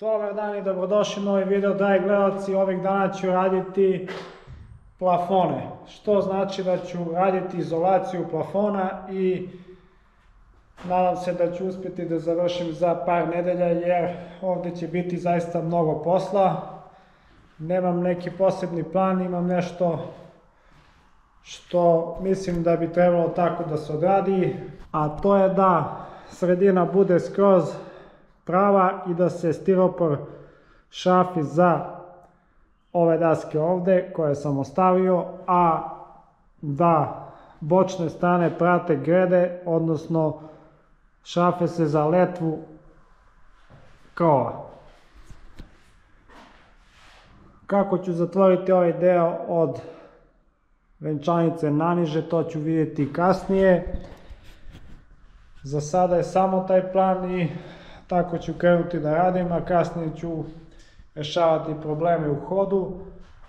Dobar dan i dobrodošli u novi video, dragi gledalci. Ovih dana ću raditi plafone, što znači da ću raditi izolaciju plafona i nadam se da ću uspjeti da završim za par nedelja, jer ovdje će biti zaista mnogo posla. Nemam neki posebni plan, imam nešto što mislim da bi trebalo tako da se odradi, a to je da sredina bude skroz prava i da se stiropor šafi za ove daske ovdje koje sam ostavio, a da bočne strane prate grede, odnosno šafe se za letvu krova. Kako ću zatvoriti ovaj deo od venčanice naniže, to ću vidjeti kasnije. Za sada je samo taj plan i tako ću krenuti da radim, a kasnije ću rješavati probleme u hodu.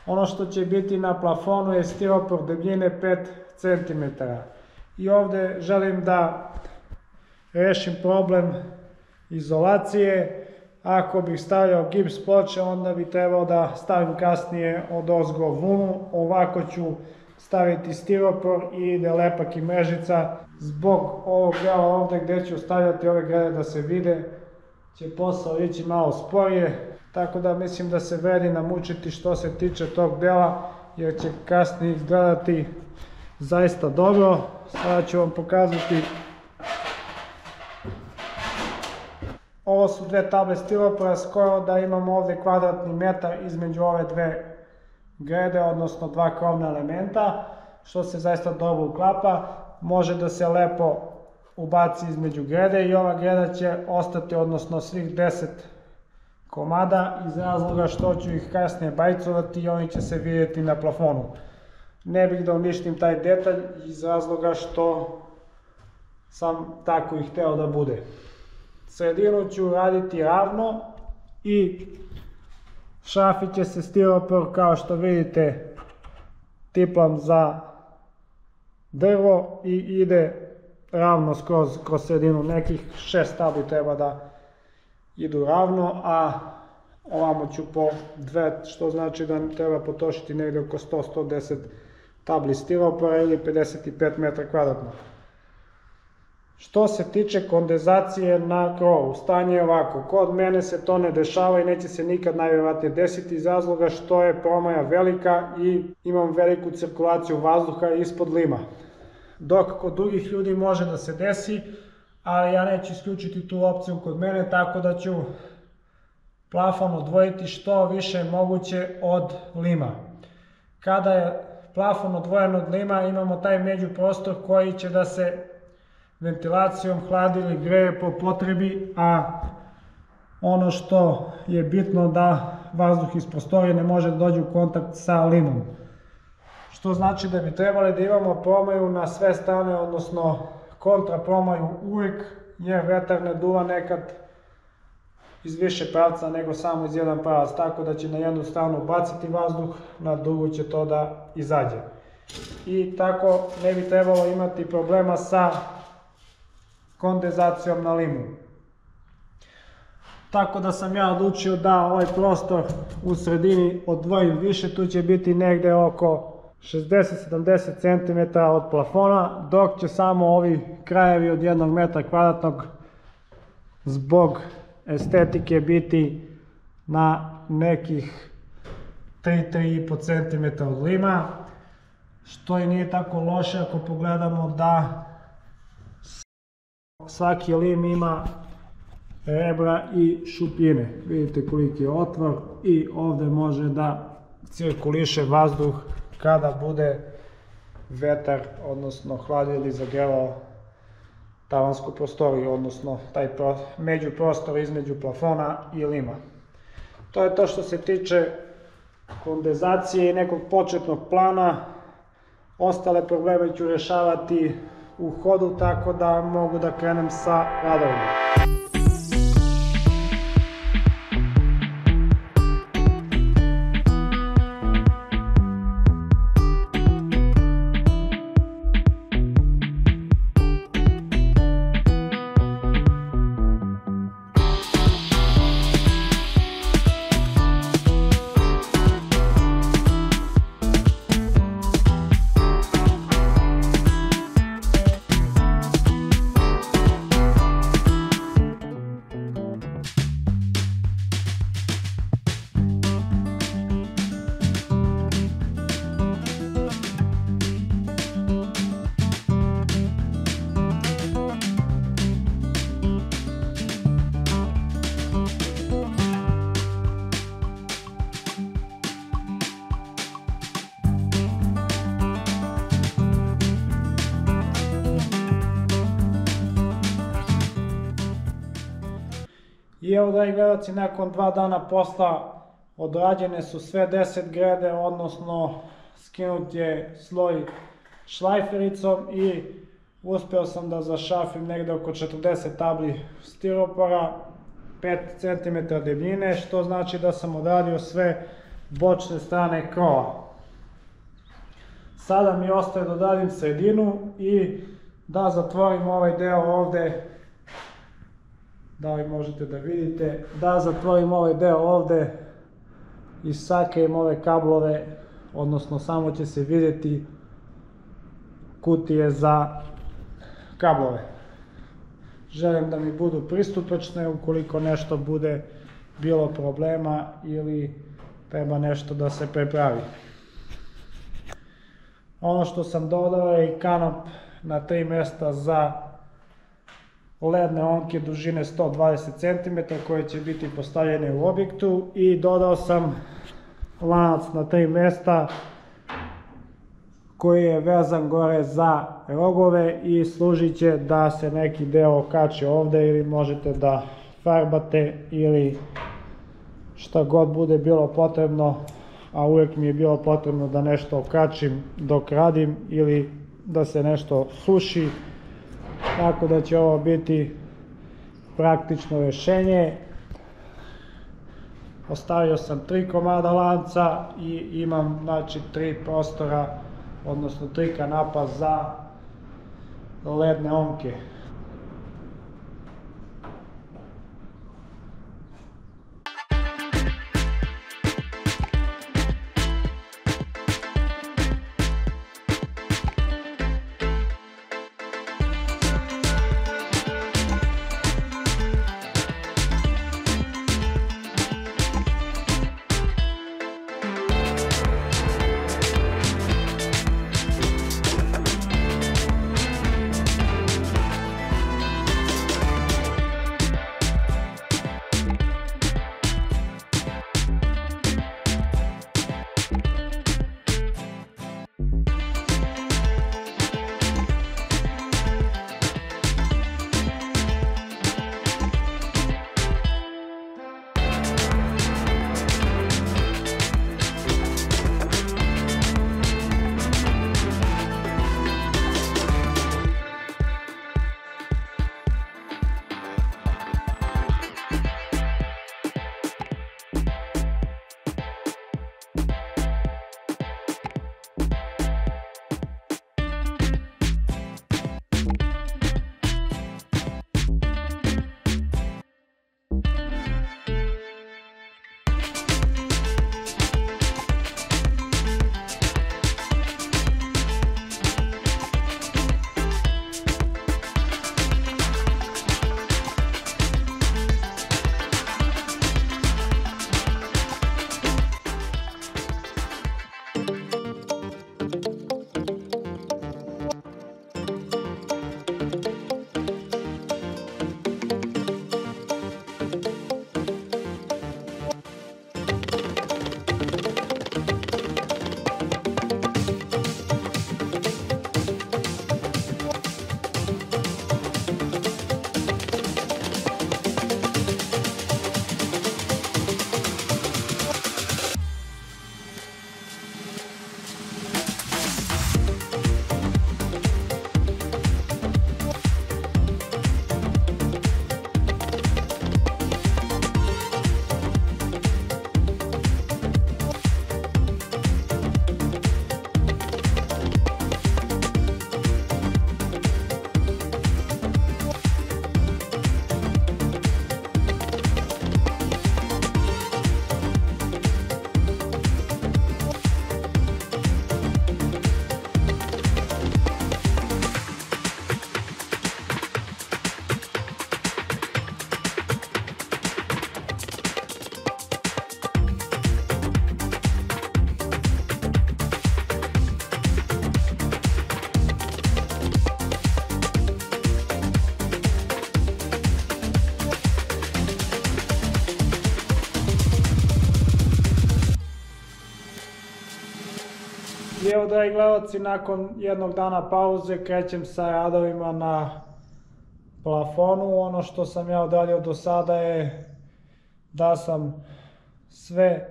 Ono što će biti na plafonu je stiropor debljine 5 cm. I ovdje želim da rešim problem izolacije. Ako bih stavljao gips ploče, onda bi trebao da stavim kasnije odozgo vunu. Ovako ću staviti stiropor i ide lepak i mrežica. Zbog ovog dela ovdje gdje ću stavljati ove grede da se vide, će posao ići malo sporije, tako da mislim da se vredi namučiti što se tiče tog dela, jer će kasnije izgledati zaista dobro. Sada ću vam pokazati. Ovo su dve table stiropora, skoro da imam ovdje kvadratni metar između ove dve grede, odnosno dva krovna elementa, što se zaista dobro uklapa. Može da se lepo ubaci između grede i ova greda će ostati, odnosno svih 10 komada, iz razloga što ću ih kasnije bajcovati i oni će se vidjeti na plafonu. Ne bih da uništim taj detalj iz razloga što sam tako i hteo da bude. Sredinu ću raditi ravno i šafi će se stiropor, kao što vidite, tiplam za drvo i ide ravno skroz kroz sredinu. Nekih 6 tabli treba da idu ravno, a ovamo ću po 2, što znači da treba potrošiti negdje oko 100-110 tabli stiropora ili 55 m2. Što se tiče kondenzacije na krovu, stanje je ovako. Kod mene se to ne dešava i neće se nikad najvjerojatnije desiti iz razloga što je promaja velika i imam veliku cirkulaciju vazduha ispod lima. Dok kod drugih ljudi može da se desi, ali ja neću isključiti tu opciju kod mene, tako da ću plafon odvojiti što više moguće od lima. Kada je plafon odvojen od lima, imamo taj međuprostor koji će da se ventilacijom hladi ili greje po potrebi, a ono što je bitno da vazduh iz prostorije ne može da dođe u kontakt sa limom. Što znači da bi trebali da imamo promaju na sve strane, odnosno kontra promaju uvijek, jer vetar ne duva nekad iz više pravca nego samo iz jedan pravac, tako da će na jednu stranu baciti vazduh, na drugu će to da izađe. I tako ne bi trebalo imati problema sa kondenzacijom na limu. Tako da sam ja odlučio da ovaj prostor u sredini odvojim više, tu će biti negdje oko 60-70 cm od plafona, dok će samo ovi krajevi od 1 m2 zbog estetike biti na nekih 3-3,5 cm od lima, što i nije tako loše ako pogledamo da svaki lim ima rebra i šupljine. Vidite koliki je otvor i ovdje može da cirkuliše vazduh kada bude vetar, odnosno hladio ili zagrevao tavansku prostoriju, odnosno taj međuprostor između plafona i lima. To je to što se tiče kondenzacije i nekog početnog plana. Ostale probleme ću rješavati u hodu, tako da mogu da krenem sa radovima. I evo, dragi gledalci, nakon 2 dana posla odrađene su sve 10 grede, odnosno skinut je sloj šlajfericom i uspeo sam da zašafim negde oko 40 tabli stiropora, 5 cm debljine, što znači da sam odradio sve bočne strane krova. Sada mi ostaje da odradim sredinu i da zatvorim ovaj deo ovde, da li možete da vidite, da zatvorim ovaj deo ovde i sakrijem ove kablove, odnosno samo će se vidjeti kutije za kablove. Želim da mi budu pristupačne ukoliko nešto bude bilo problema ili treba nešto da se prepravi. Ono što sam dodao je i kanap na 3 mesta za ledne onke dužine 120 cm koje će biti postavljene u objektu i dodao sam lanac na 3 mesta koji je vezan gore za rogove i služit će da se neki deo okači ovde ili možete da farbate ili šta god bude bilo potrebno, a uvijek mi je bilo potrebno da nešto okačim dok radim ili da se nešto suši, tako da će ovo biti praktično rješenje. Ostavio sam 3 komada lanca i imam znači 3 prostora, odnosno 3 kanapa za ledne onke. I evo, dragi gledalci, nakon jednog dana pauze krećem sa radovima na plafonu. Ono što sam ja odradio do sada je da sam sve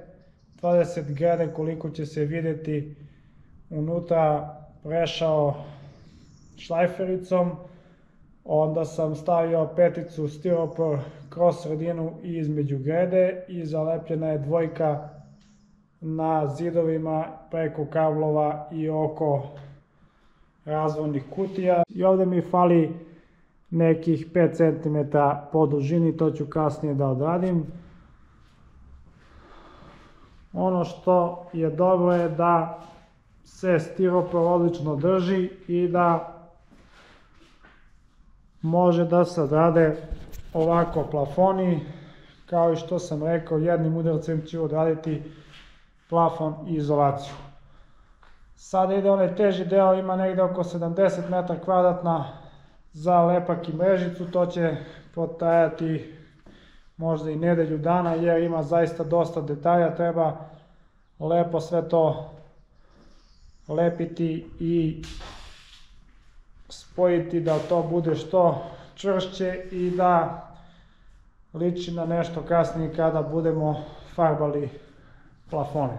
20 grede koliko će se vidjeti unutra prešao šlajfericom, onda sam stavio peticu stiropor kroz sredinu i između grede i zalepljena je dvojka na zidovima preko kablova i oko razvodnih kutija. I ovdje mi fali nekih 5 cm po dužini, to ću kasnije da odradim. Ono što je dobro je da se stiropor odlično drži i da može da se odrade ovako plafoni. Kao i što sam rekao, jednim udarcem ću odraditi plafon i izolaciju. Sada ide onaj teži deo, ima negde oko 70 m2 za lepak i mrežicu. To će potrajati možda i nedelju dana jer ima zaista dosta detalja. Treba lepo sve to lepiti i spojiti da to bude što čvršće i da liči na nešto kasnije kada budemo farbali plafone.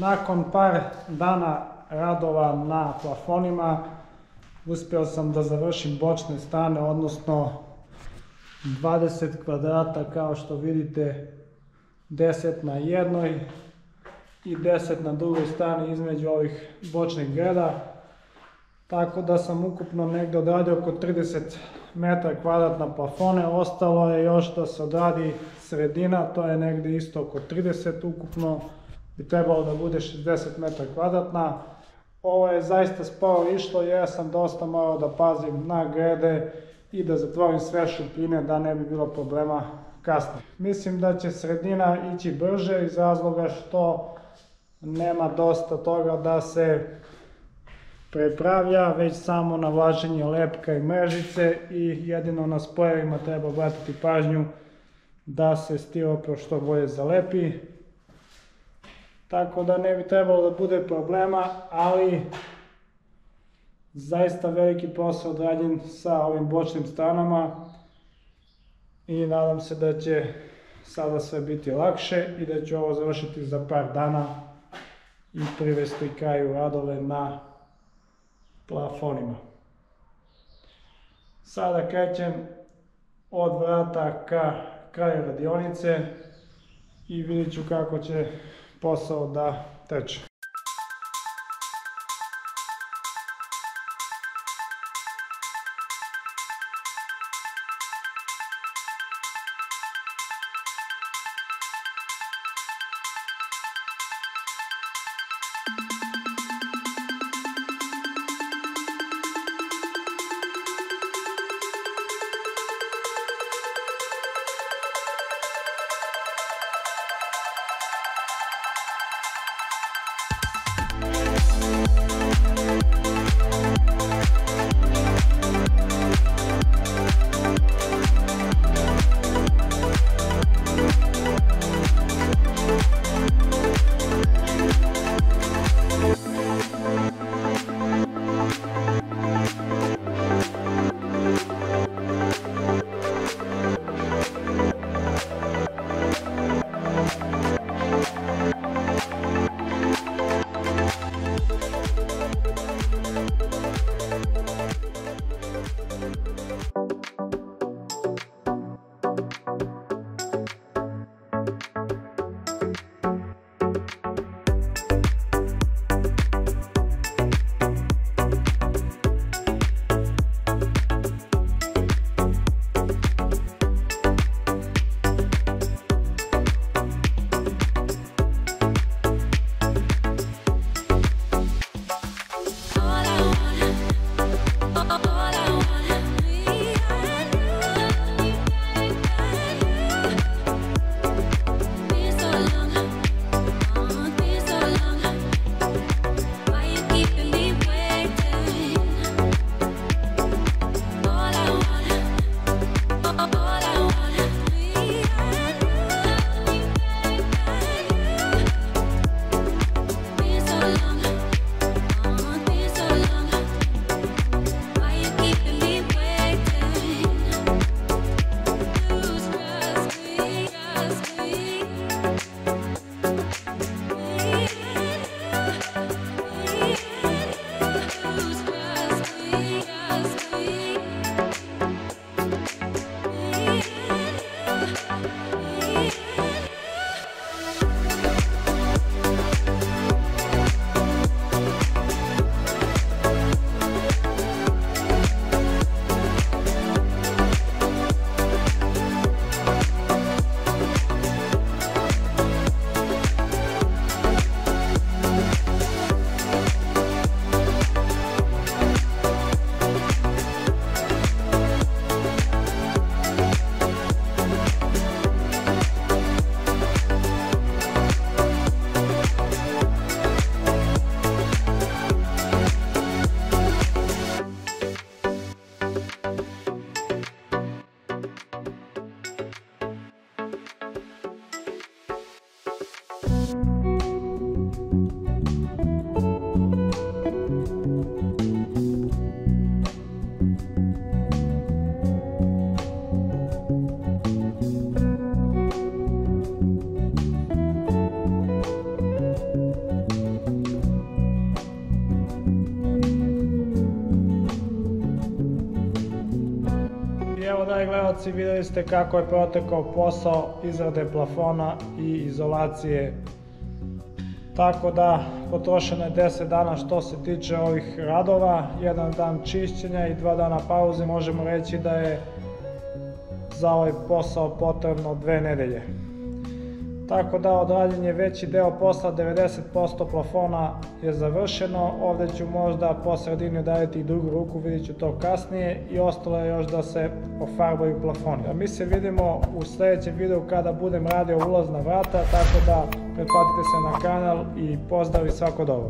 Nakon par dana radova na plafonima uspeo sam da završim bočne strane, odnosno 20 kvadrata kao što vidite, 10 na jednoj i 10 na drugoj strani između ovih bočnih greda. Tako da sam ukupno negde odradio oko 30 m2 na plafone, ostalo je još da se odradi sredina, to je negde isto oko 30, ukupno bi trebalo da bude 60 m2. Ovo je zaista sporo išlo jer sam dosta morao da pazim na grede i da zatvorim sve šupljine da ne bi bilo problema kasnije. Mislim da će sredina ići brže iz razloga što nema dosta toga da se prepravlja, već samo navlačenje lepka i mrežice i jedino na spojevima treba obratiti pažnju da se stiropor što bolje zalepi. Tako da ne bi trebalo da bude problema, ali zaista veliki posao odrađen sa ovim bočnim stranama i nadam se da će sada sve biti lakše i da ću ovo završiti za par dana i privesti kraju radove na plafonima. Sada krećem od vrata ka kraju radionice i vidjet ću kako će posao da teče. dragi gledalci, vidjeli ste kako je protekao posao izrade plafona i izolacije. Tako da potrošeno je 10 dana što se tiče ovih radova, 1 dan čišćenja i 2 dana pauze. Možemo reći da je za ovaj posao potrebno 2 nedelje. Tako da odrađen je veći deo posla, 90% plafona je završeno. Ovdje ću možda po sredini odraditi i drugu ruku, vidjet ću to kasnije, i ostalo je još da se ofarbaju plafoni. Mi se vidimo u sljedećem videu kada budem radio ulazna vrata, tako da pretplatite se na kanal i pozdrav i svako dobro.